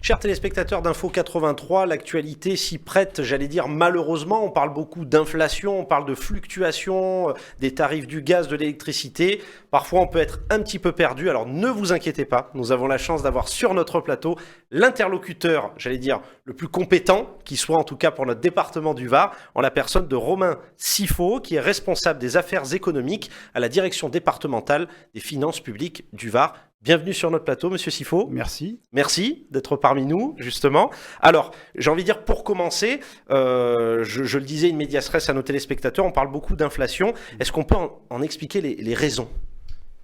Chers téléspectateurs d'Info 83, l'actualité s'y prête, j'allais dire malheureusement. On parle beaucoup d'inflation, on parle de fluctuation des tarifs du gaz, de l'électricité. Parfois, on peut être un petit peu perdu. Alors ne vous inquiétez pas, nous avons la chance d'avoir sur notre plateau l'interlocuteur, j'allais dire, le plus compétent, qui soit en tout cas pour notre département du Var, en la personne de Romain Siffo, qui est responsable des affaires économiques à la direction départementale des finances publiques du Var. Bienvenue sur notre plateau, Monsieur Siffo. Merci. Merci d'être parmi nous, justement. Alors, j'ai envie de dire, pour commencer, je le disais, une medias res à nos téléspectateurs, on parle beaucoup d'inflation. Est-ce qu'on peut en expliquer les raisons ?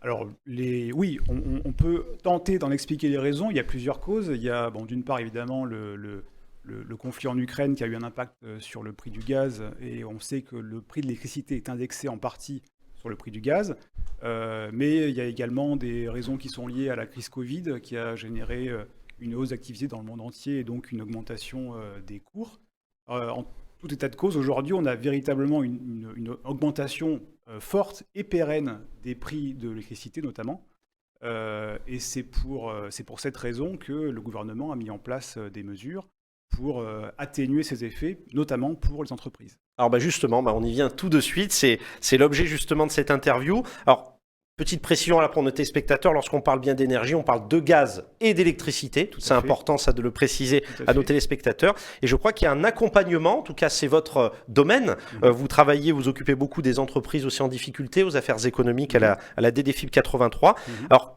Alors, oui, on peut tenter d'en expliquer les raisons. Il y a plusieurs causes. Il y a, d'une part, évidemment, le conflit en Ukraine qui a eu un impact sur le prix du gaz. Et on sait que le prix de l'électricité est indexé en partie sur le prix du gaz. Mais il y a également des raisons qui sont liées à la crise Covid qui a généré une hausse d'activité dans le monde entier et donc une augmentation des cours. En tout état de cause, aujourd'hui, on a véritablement une augmentation forte et pérenne des prix de l'électricité notamment. Et c'est pour cette raison que le gouvernement a mis en place des mesures pour atténuer ces effets, notamment pour les entreprises. Alors justement, on y vient tout de suite, c'est l'objet justement de cette interview. Alors, petite précision là pour nos téléspectateurs, lorsqu'on parle bien d'énergie, on parle de gaz et d'électricité. C'est important ça de le préciser à nos téléspectateurs. Et je crois qu'il y a un accompagnement, en tout cas c'est votre domaine. Vous travaillez, vous occupez beaucoup des entreprises aussi en difficulté, aux affaires économiques à la DDFiP 83. Alors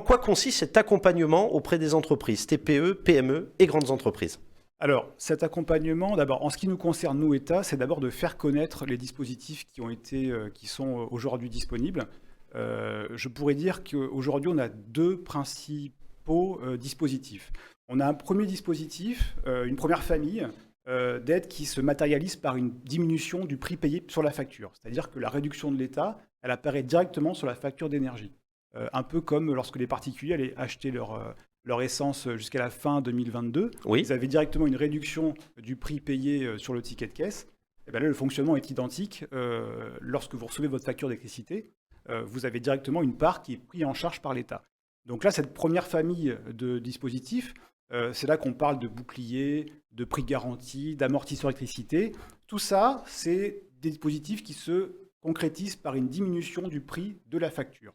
quoi consiste cet accompagnement auprès des entreprises, TPE, PME et grandes entreprises ? Alors, cet accompagnement, d'abord, en ce qui nous concerne, nous, État, c'est d'abord de faire connaître les dispositifs qui sont aujourd'hui disponibles. Je pourrais dire qu'aujourd'hui, on a deux principaux dispositifs. On a un premier dispositif, une première famille d'aide qui se matérialise par une diminution du prix payé sur la facture. C'est-à-dire que la réduction de l'État, elle apparaît directement sur la facture d'énergie. Un peu comme lorsque les particuliers allaient acheter leur essence jusqu'à la fin 2022. Oui. Ils avaient directement une réduction du prix payé sur le ticket de caisse. Et bien là, le fonctionnement est identique. Lorsque vous recevez votre facture d'électricité, vous avez directement une part qui est prise en charge par l'État. Donc là, cette première famille de dispositifs, c'est là qu'on parle de bouclier, de prix garanti, d'amortisseur électricité. Tout ça, c'est des dispositifs qui se concrétisent par une diminution du prix de la facture.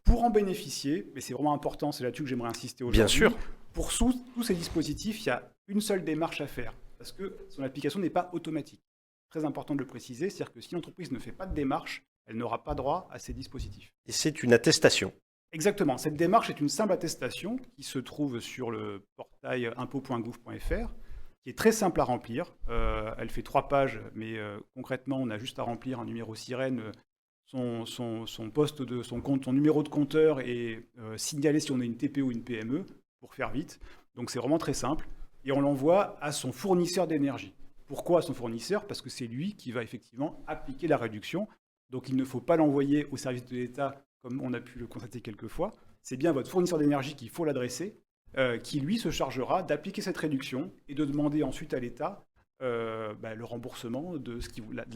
Pour en bénéficier, et c'est vraiment important, c'est là-dessus que j'aimerais insister aujourd'hui. Bien sûr. Pour tous ces dispositifs, il y a une seule démarche à faire, parce que son application n'est pas automatique. Très important de le préciser, c'est-à-dire que si l'entreprise ne fait pas de démarche, elle n'aura pas droit à ces dispositifs. Et c'est une attestation. Exactement. Cette démarche est une simple attestation qui se trouve sur le portail impôt.gouv.fr, qui est très simple à remplir. Elle fait 3 pages, mais concrètement, on a juste à remplir un numéro sirène, son poste de son compte, son numéro de compteur et signaler si on est une TPE ou une PME pour faire vite. Donc c'est vraiment très simple. Et on l'envoie à son fournisseur d'énergie. Pourquoi à son fournisseur ? Parce que c'est lui qui va effectivement appliquer la réduction. Donc il ne faut pas l'envoyer au service de l'État comme on a pu le constater quelquefois. C'est bien votre fournisseur d'énergie qu'il faut l'adresser, qui lui se chargera d'appliquer cette réduction et de demander ensuite à l'État le remboursement de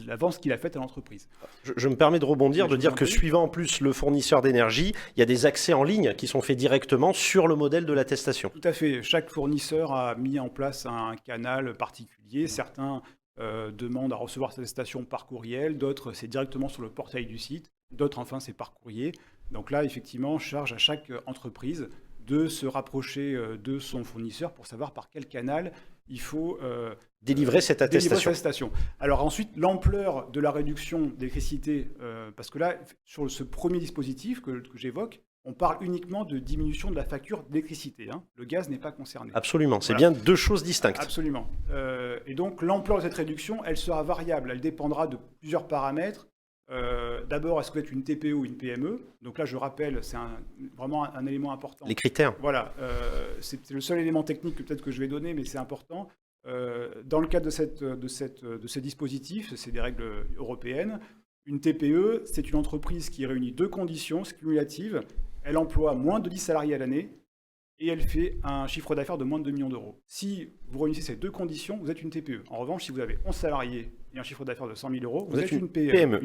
l'avance qu'il a faite à l'entreprise. Je me permets de rebondir, de dire que suivant en plus le fournisseur d'énergie, il y a des accès en ligne qui sont faits directement sur le modèle de l'attestation. Tout à fait. Chaque fournisseur a mis en place un canal particulier. Certains demandent à recevoir cette attestation par courriel, d'autres c'est directement sur le portail du site, d'autres enfin c'est par courrier. Donc là, effectivement, charge à chaque entreprise de se rapprocher de son fournisseur pour savoir par quel canal il faut délivrer cette attestation. Alors ensuite, l'ampleur de la réduction d'électricité, parce que là, sur ce premier dispositif que j'évoque, on parle uniquement de diminution de la facture d'électricité. Le gaz n'est pas concerné. Absolument, c'est bien deux choses distinctes. Absolument. Et donc l'ampleur de cette réduction, elle sera variable. Elle dépendra de plusieurs paramètres. D'abord, est-ce que vous êtes une TPE ou une PME ? Donc là, je rappelle, c'est vraiment un élément important. Les critères. Voilà, c'est le seul élément technique que peut-être que je vais donner, mais c'est important. Dans le cadre de ces dispositifs, c'est des règles européennes. Une TPE, c'est une entreprise qui réunit 2 conditions cumulatives. Elle emploie moins de 10 salariés à l'année et elle fait un chiffre d'affaires de moins de 2 millions d'euros. Si vous réunissez ces 2 conditions, vous êtes une TPE. En revanche, si vous avez 11 salariés et un chiffre d'affaires de 100 000 euros, vous êtes une PME.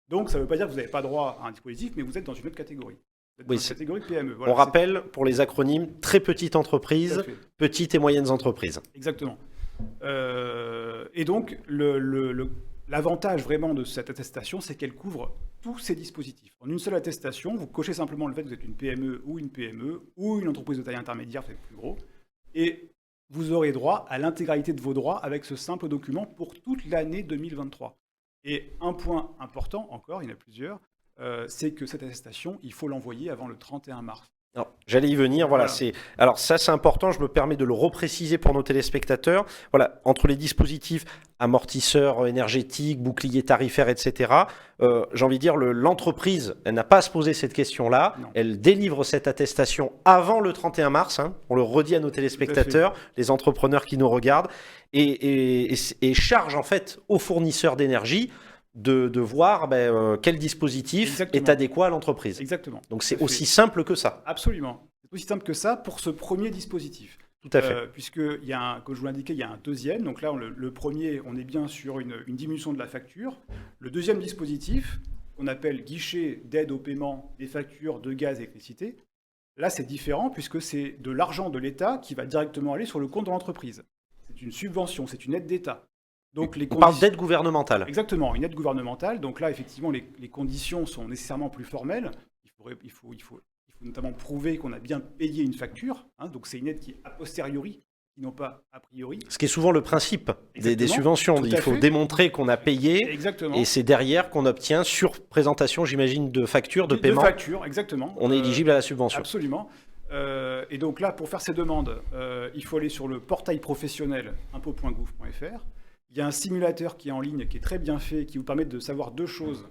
Donc, ça ne veut pas dire que vous n'avez pas droit à un dispositif, mais vous êtes dans une autre catégorie. Vous êtes Oui, dans la catégorie PME. Voilà, on rappelle, pour les acronymes, très petite entreprise, petites et moyennes entreprises. Exactement. Et donc, l'avantage vraiment de cette attestation, c'est qu'elle couvre tous ces dispositifs. En une seule attestation, vous cochez simplement le fait que vous êtes une PME ou une entreprise de taille intermédiaire, vous êtes plus gros, et vous aurez droit à l'intégralité de vos droits avec ce simple document pour toute l'année 2023. Et un point important, encore, il y en a plusieurs, c'est que cette attestation, il faut l'envoyer avant le 31 mars. Alors, j'allais y venir, voilà. Alors ça c'est important, je me permets de le repréciser pour nos téléspectateurs. Voilà, entre les dispositifs amortisseurs énergétiques, boucliers tarifaires, etc., j'ai envie de dire, l'entreprise, elle n'a pas à se poser cette question-là. Non. Elle délivre cette attestation avant le 31 mars, hein, on le redit à nos téléspectateurs, les entrepreneurs qui nous regardent, et charge en fait aux fournisseurs d'énergie de voir quel dispositif est adéquat à l'entreprise. Exactement. Donc c'est aussi simple que ça. Absolument. C'est aussi simple que ça pour ce premier dispositif. Tout à fait. Puisque, comme je vous l'indiquais, il y a un deuxième. Donc là, le premier, on est bien sur une diminution de la facture. Le deuxième dispositif, qu'on appelle guichet d'aide au paiement des factures de gaz et d'électricité, là, c'est différent puisque c'est de l'argent de l'État qui va directement aller sur le compte de l'entreprise. C'est une subvention, c'est une aide d'État. Donc, on parle d'aide gouvernementale. Exactement, une aide gouvernementale. Donc là, effectivement, les conditions sont nécessairement plus formelles. Il faut notamment prouver qu'on a bien payé une facture. Hein, donc c'est une aide qui est a posteriori, qui non pas a priori. Ce qui est souvent le principe des subventions. Il faut démontrer qu'on a payé. Exactement. Et c'est derrière qu'on obtient, sur présentation, j'imagine, de facture, de paiement. De facture, exactement. On est éligible à la subvention. Absolument. Et donc là, pour faire ces demandes, il faut aller sur le portail professionnel impôt.gouv.fr. Il y a un simulateur qui est en ligne, qui est très bien fait, qui vous permet de savoir deux choses.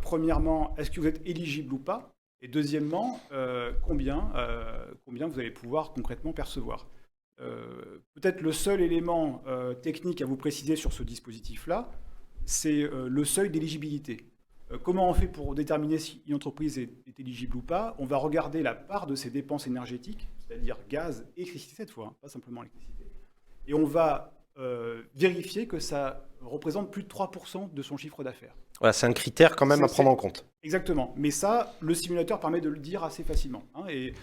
Premièrement, est-ce que vous êtes éligible ou pas? Et deuxièmement, combien vous allez pouvoir concrètement percevoir. Peut-être le seul élément technique à vous préciser sur ce dispositif-là, c'est le seuil d'éligibilité. Comment on fait pour déterminer si une entreprise est éligible ou pas? On va regarder la part de ses dépenses énergétiques, c'est-à-dire gaz et électricité cette fois, hein, pas simplement électricité. Et on va vérifier que ça représente plus de 3% de son chiffre d'affaires. Voilà, c'est un critère quand même à prendre en compte. Exactement. Mais ça, le simulateur permet de le dire assez facilement. Hein, et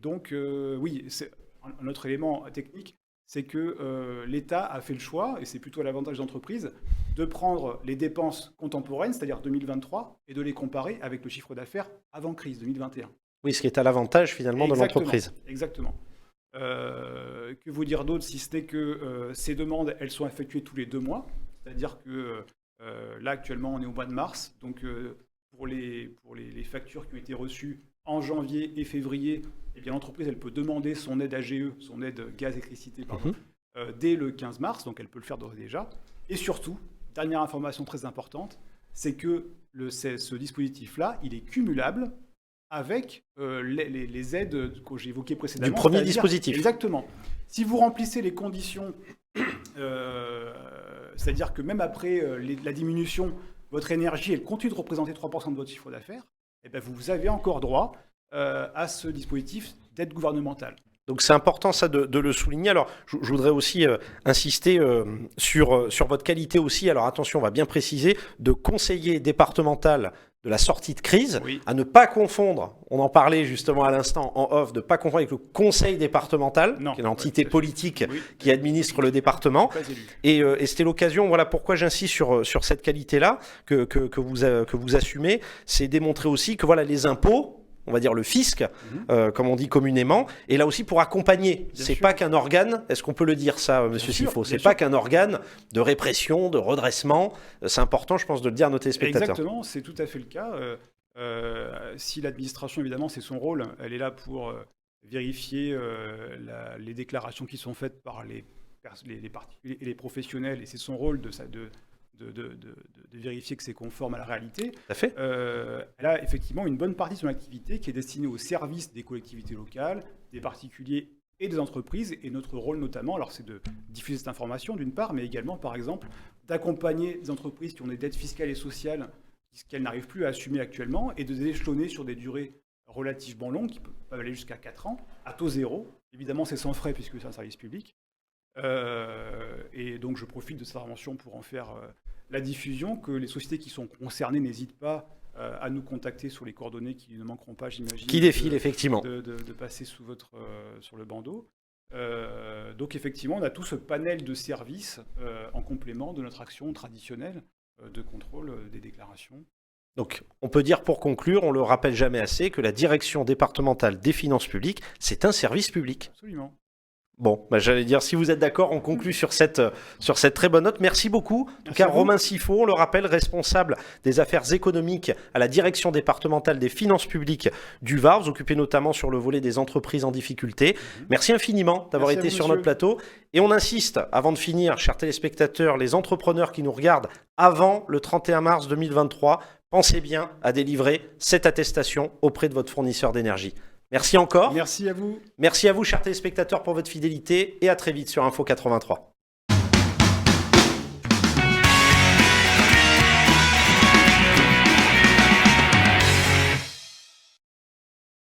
donc, oui, c'est un autre élément technique, c'est que l'État a fait le choix, et c'est plutôt à l'avantage d'entreprise, de prendre les dépenses contemporaines, c'est-à-dire 2023, et de les comparer avec le chiffre d'affaires avant crise, 2021. Oui, ce qui est à l'avantage finalement de l'entreprise. Exactement. Que vous dire d'autre si ce n'est que ces demandes, elles sont effectuées tous les 2 mois. C'est-à-dire que là, actuellement, on est au mois de mars. Donc, pour les factures qui ont été reçues en janvier et février, eh bien, l'entreprise, elle peut demander son aide AGE, son aide gaz-électricité, dès le 15 mars. Donc, elle peut le faire d'ores et déjà. Et surtout, dernière information très importante, c'est que ce dispositif-là, il est cumulable avec les aides que j'ai évoquées précédemment. Du premier dispositif. Exactement. Si vous remplissez les conditions, c'est-à-dire que même après la diminution, votre énergie, elle continue de représenter 3% de votre chiffre d'affaires, et bien vous avez encore droit à ce dispositif d'aide gouvernementale. Donc c'est important ça de le souligner. Alors je voudrais aussi insister sur votre qualité aussi. Alors attention, on va bien préciser, de conseiller départemental de la sortie de crise, oui. À ne pas confondre, on en parlait justement à l'instant en off, de ne pas confondre avec le conseil départemental, qui est l'entité politique qui administre le département. Et c'était l'occasion, voilà pourquoi j'insiste sur cette qualité-là que vous assumez, c'est démontrer aussi que voilà les impôts, on va dire le fisc, comme on dit communément, et là aussi pour accompagner. C'est pas qu'un organe, est-ce qu'on peut le dire ça, monsieur Sifo? C'est pas qu'un organe de répression, de redressement. C'est important, je pense, de le dire à nos téléspectateurs. Exactement, c'est tout à fait le cas. Si l'administration, évidemment, c'est son rôle, elle est là pour vérifier les déclarations qui sont faites par les particuliers et les professionnels, et c'est son rôle de vérifier que c'est conforme à la réalité. Tout à fait. Elle a effectivement une bonne partie de son activité qui est destinée au service des collectivités locales, des particuliers et des entreprises. Et notre rôle notamment, alors c'est de diffuser cette information d'une part, mais également par exemple d'accompagner des entreprises qui ont des dettes fiscales et sociales qu'elles n'arrivent plus à assumer actuellement et de les échelonner sur des durées relativement longues, qui peuvent aller jusqu'à 4 ans, à taux zéro. Évidemment, c'est sans frais puisque c'est un service public. Et donc je profite de cette intervention pour en faire la diffusion, que les sociétés qui sont concernées n'hésitent pas à nous contacter sur les coordonnées qui ne manqueront pas, j'imagine. Qui défilent, effectivement. De passer sur le bandeau. Donc effectivement, on a tout ce panel de services en complément de notre action traditionnelle de contrôle des déclarations. Donc, on peut dire pour conclure, on le rappelle jamais assez, que la direction départementale des finances publiques, c'est un service public. Absolument. Bon, j'allais dire, si vous êtes d'accord, on conclut sur cette très bonne note. Merci beaucoup. En tout cas, Romain Siffot, on le rappelle, responsable des affaires économiques à la direction départementale des finances publiques du Var. Vous occupez notamment sur le volet des entreprises en difficulté. Merci infiniment d'avoir été sur notre plateau. Et on insiste, avant de finir, chers téléspectateurs, les entrepreneurs qui nous regardent avant le 31 mars 2023, pensez bien à délivrer cette attestation auprès de votre fournisseur d'énergie. Merci encore. Merci à vous. Merci à vous, chers téléspectateurs, pour votre fidélité et à très vite sur Info 83.